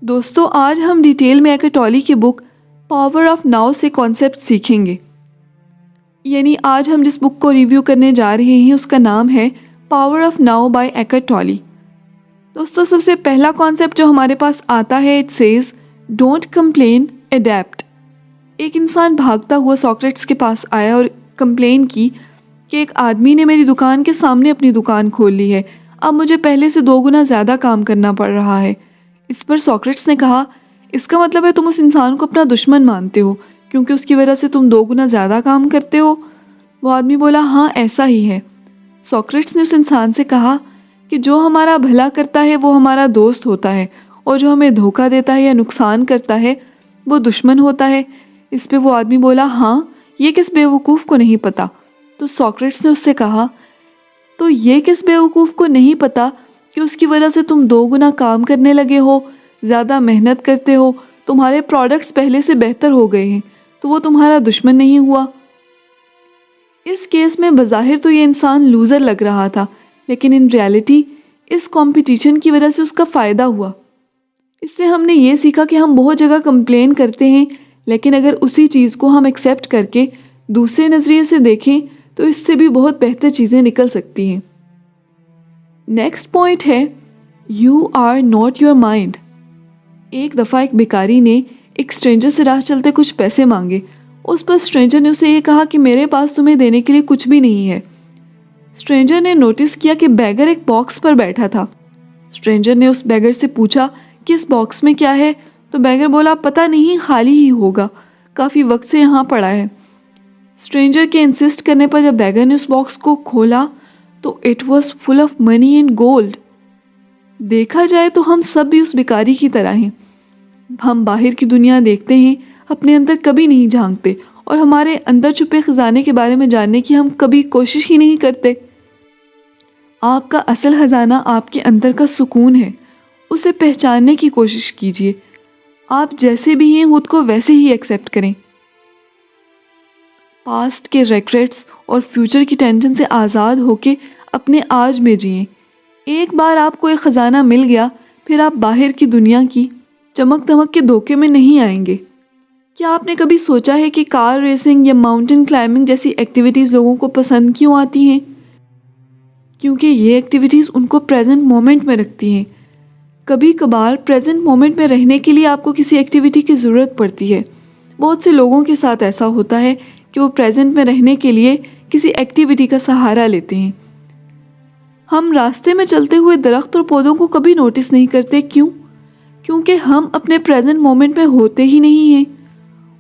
دوستو آج ہم ڈیٹیل میں ایکٹ ٹولی کی بک پاور آف ناؤ سے کانسیپٹ سیکھیں گے. یعنی آج ہم جس بک کو ریویو کرنے جا رہے ہیں اس کا نام ہے power of now by act ٹولی. دوستو سب سے پہلا کانسیپٹ جو ہمارے پاس آتا ہے it says don't complain adapt. ایک انسان بھاگتا ہوا ساکریٹس کے پاس آیا اور کمپلین کی کہ ایک آدمی نے میری دکان کے سامنے اپنی دکان کھول لی ہے, اب مجھے پہلے سے 2 گنا زیادہ کام کرنا پڑ رہا ہے. اس پر ساکریٹس نے کہا اس کا مطلب ہے تم اس انسان کو اپنا دشمن مانتے ہو کیونکہ اس کی وجہ سے تم 2 گنا زیادہ کام کرتے ہو. وہ آدمی بولا ہاں ایسا ہی ہے. ساکریٹس نے اس انسان سے کہا کہ جو ہمارا بھلا کرتا ہے وہ ہمارا دوست ہوتا ہے اور جو ہمیں دھوکہ دیتا ہے یا نقصان کرتا ہے وہ دشمن ہوتا ہے. اس پہ وہ آدمی بولا ہاں یہ کس بیوقوف کو نہیں پتا. تو ساکریٹس نے اس سے کہا تو یہ کس بیوقوف کو نہیں پتا کہ اس کی وجہ سے تم 2 گنا کام کرنے لگے ہو, زیادہ محنت کرتے ہو, تمہارے پروڈکٹس پہلے سے بہتر ہو گئے ہیں تو وہ تمہارا دشمن نہیں ہوا. اس کیس میں بظاہر تو یہ انسان لوزر لگ رہا تھا لیکن ان ریالٹی اس کمپٹیشن کی وجہ سے اس کا فائدہ ہوا. اس سے ہم نے یہ سیکھا کہ ہم بہت جگہ کمپلین کرتے ہیں لیکن اگر اسی چیز کو ہم ایکسیپٹ کر کے دوسرے نظریے سے دیکھیں تو اس سے بھی بہت بہتر چیزیں نکل سکتی ہیں. نیکسٹ پوائنٹ ہے you are not your mind. ایک دفعہ ایک بیکاری نے ایک اسٹرینجر سے راہ چلتے کچھ پیسے مانگے. اس پر اسٹرینجر نے اسے یہ کہا کہ میرے پاس تمہیں دینے کے لیے کچھ بھی نہیں ہے. اسٹرینجر نے نوٹس کیا کہ بیگر ایک باکس پر بیٹھا تھا. اسٹرینجر نے اس بیگر سے پوچھا کہ اس باکس میں کیا ہے تو بیگر بولا پتہ نہیں خالی ہی ہوگا, کافی وقت سے یہاں پڑا ہے. اسٹرینجر کے انسسٹ کرنے پر جب بیگر نے اس باکس کو کھولا تو it was full of money and gold. دیکھا جائے تو ہم سب بھی اس بیکاری کی طرح ہیں. ہم باہر کی دنیا دیکھتے ہیں, اپنے اندر کبھی نہیں جھانکتے اور ہمارے اندر چھپے خزانے کے بارے میں جاننے کی ہم کبھی کوشش ہی نہیں کرتے. آپ کا اصل خزانہ آپ کے اندر کا سکون ہے, اسے پہچاننے کی کوشش کیجیے. آپ جیسے بھی ہیں خود کو ویسے ہی ایکسیپٹ کریں. پاسٹ کے ریگریٹس اور فیوچر کی ٹینشن سے آزاد ہو کے اپنے آج میں جئیں. ایک بار آپ کو ایک خزانہ مل گیا پھر آپ باہر کی دنیا کی چمک دمک کے دھوکے میں نہیں آئیں گے. کیا آپ نے کبھی سوچا ہے کہ کار ریسنگ یا ماؤنٹین کلائمبنگ جیسی ایکٹیویٹیز لوگوں کو پسند کیوں آتی ہیں؟ کیونکہ یہ ایکٹیویٹیز ان کو پریزنٹ مومنٹ میں رکھتی ہیں. کبھی کبھار پریزنٹ مومنٹ میں رہنے کے لیے آپ کو کسی ایکٹیویٹی کی ضرورت پڑتی ہے. بہت سے لوگوں کے ساتھ ایسا ہوتا ہے کہ وہ پریزنٹ میں رہنے کے لیے کسی ایکٹیویٹی کا سہارا لیتے ہیں. ہم راستے میں چلتے ہوئے درخت اور پودوں کو کبھی نوٹس نہیں کرتے. کیوں؟ کیونکہ ہم اپنے پریزنٹ مومنٹ میں ہوتے ہی نہیں ہیں.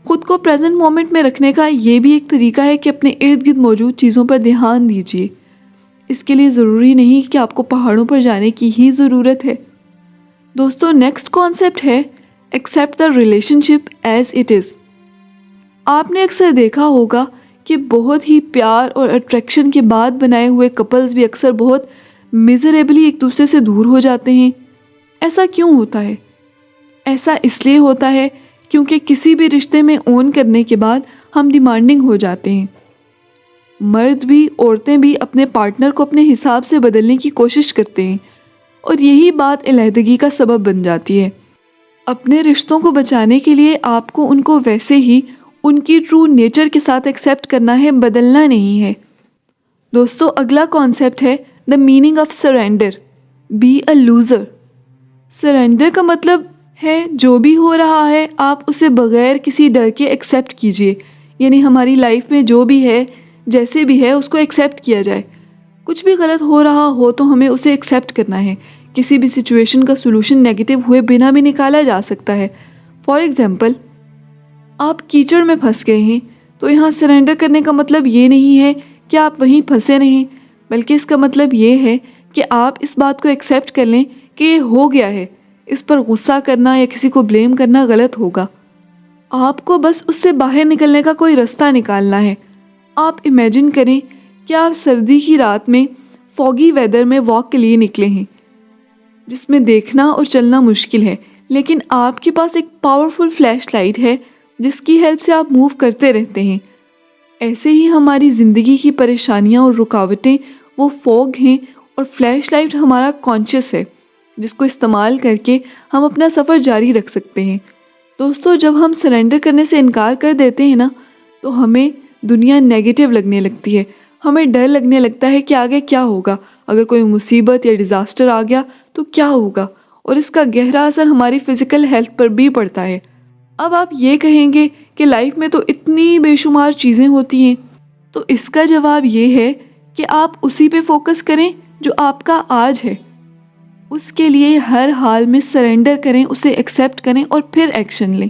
خود کو پریزنٹ مومنٹ میں رکھنے کا یہ بھی ایک طریقہ ہے کہ اپنے ارد گرد موجود چیزوں پر دھیان دیجیے. اس کے لیے ضروری نہیں کہ آپ کو پہاڑوں پر جانے کی ہی ضرورت ہے. دوستو نیکسٹ کانسیپٹ ہے accept the relation ship as it is. آپ نے اکثر دیکھا ہوگا کہ بہت ہی پیار اور اٹریکشن کے بعد بنائے ہوئے کپلز بھی اکثر بہت میزریبلی ایک دوسرے سے دور ہو جاتے ہیں. ایسا کیوں ہوتا ہے؟ ایسا اس لیے ہوتا ہے کیونکہ کسی بھی رشتے میں اون کرنے کے بعد ہم ڈیمانڈنگ ہو جاتے ہیں. مرد بھی عورتیں بھی اپنے پارٹنر کو اپنے حساب سے بدلنے کی کوشش کرتے ہیں اور یہی بات علیحدگی کا سبب بن جاتی ہے. اپنے رشتوں کو بچانے کے لیے آپ کو ان کو ویسے ہی ان کی ٹرو نیچر کے ساتھ ایکسیپٹ کرنا ہے, بدلنا نہیں ہے. دوستو اگلا کانسیپٹ ہے the meaning of surrender. Be a loser. Surrender کا مطلب ہے جو بھی ہو رہا ہے آپ اسے بغیر کسی ڈر کے ایکسیپٹ کیجیے. یعنی ہماری لائف میں جو بھی ہے جیسے بھی ہے اس کو ایکسیپٹ کیا جائے. کچھ بھی غلط ہو رہا ہو تو ہمیں اسے ایکسیپٹ کرنا ہے. کسی بھی سچویشن کا سولوشن نیگیٹو ہوئے بنا بھی نکالا جا سکتا ہے. فار ایگزامپل آپ کیچڑ میں پھنس گئے ہیں تو یہاں سرینڈر کرنے کا مطلب یہ نہیں ہے کہ آپ وہیں پھنسے رہیں, بلکہ اس کا مطلب یہ ہے کہ آپ اس بات کو ایکسیپٹ کر لیں کہ یہ ہو گیا ہے. اس پر غصہ کرنا یا کسی کو بلیم کرنا غلط ہوگا. آپ کو بس اس سے باہر نکلنے کا کوئی راستہ نکالنا ہے. آپ امیجن کریں کہ آپ سردی کی رات میں فوگی ویدر میں واک کے لیے نکلے ہیں جس میں دیکھنا اور چلنا مشکل ہے, لیکن آپ کے پاس ایک پاورفل فلیش لائٹ ہے جس کی ہیلپ سے آپ موو کرتے رہتے ہیں. ایسے ہی ہماری زندگی کی پریشانیاں اور رکاوٹیں وہ فوگ ہیں اور فلیش لائٹ ہمارا کانشیس ہے. جس کو استعمال کر کے ہم اپنا سفر جاری رکھ سکتے ہیں۔ دوستو، جب ہم سرنڈر کرنے سے انکار کر دیتے ہیں نا تو ہمیں دنیا نیگیٹو لگنے لگتی ہے، ہمیں ڈر لگنے لگتا ہے کہ آگے کیا ہوگا، اگر کوئی مصیبت یا ڈیزاسٹر آ گیا تو کیا ہوگا، اور اس کا گہرا اثر ہماری فزیکل ہیلتھ پر بھی پڑتا ہے۔ اب آپ یہ کہیں گے کہ لائف میں تو اتنی بے شمار چیزیں ہوتی ہیں، تو اس کا جواب یہ ہے کہ آپ اسی پہ فوکس کریں جو آپ کا آج ہے۔ اس کے لیے ہر حال میں سرنڈر کریں، اسے ایکسیپٹ کریں اور پھر ایکشن لیں۔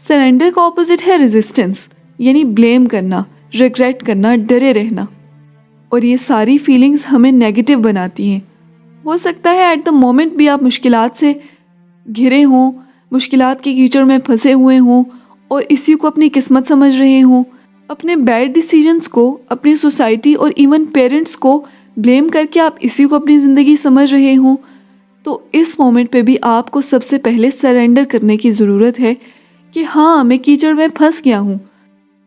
سرنڈر کا اپوزٹ ہے ریزسٹنس، یعنی بلیم کرنا، ریگریٹ کرنا، ڈرے رہنا، اور یہ ساری فیلنگز ہمیں نیگیٹو بناتی ہیں۔ ہو سکتا ہے ایٹ دا مومنٹ بھی آپ مشکلات سے گھرے ہوں، مشکلات کے کیچڑ میں پھنسے ہوئے ہوں اور اسی کو اپنی قسمت سمجھ رہے ہوں، اپنے بیڈ ڈیسیجنز کو، اپنی سوسائٹی اور ایون پیرنٹس کو بلیم کر کے آپ اسی کو اپنی زندگی سمجھ رہے ہوں، تو اس مومنٹ پہ بھی آپ کو سب سے پہلے سرنڈر کرنے کی ضرورت ہے کہ ہاں، میں کیچڑ میں پھنس گیا ہوں،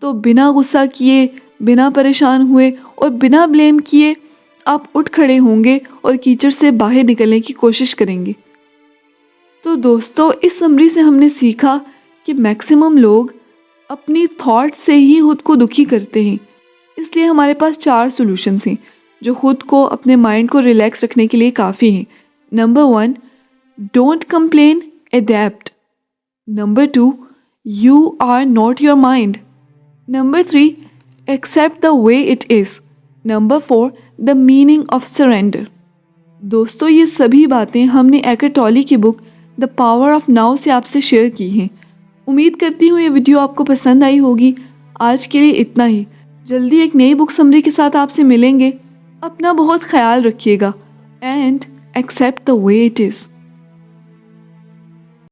تو بنا غصہ کیے، بنا پریشان ہوئے اور بنا بلیم کیے آپ اٹھ کھڑے ہوں گے اور کیچڑ سے باہر نکلنے کی کوشش کریں گے۔ تو دوستو، اس سمری سے ہم نے سیکھا کہ میکسیمم لوگ اپنی تھاٹ سے ہی خود کو دکھی کرتے ہیں، اس لیے ہمارے پاس 4 سولوشنز ہیں جو خود کو، اپنے مائنڈ کو ریلیکس رکھنے کے لیے کافی ہیں۔ Number 1، don't complain, adapt. Number 2، you are not your mind. Number 3، accept the way it is. Number 4، the meaning of surrender. دوستو، یہ سبھی باتیں ہم نے ایکرٹ ٹولی کی book the power of now سے آپ سے شیئر کی ہیں۔ امید کرتی ہوں یہ ویڈیو آپ کو پسند آئی ہوگی۔ آج کے لیے اتنا ہی، جلدی ایک نئی بک سمری کے ساتھ آپ سے ملیں گے۔ اپنا بہت خیال رکھیے گا، and accept the way it is.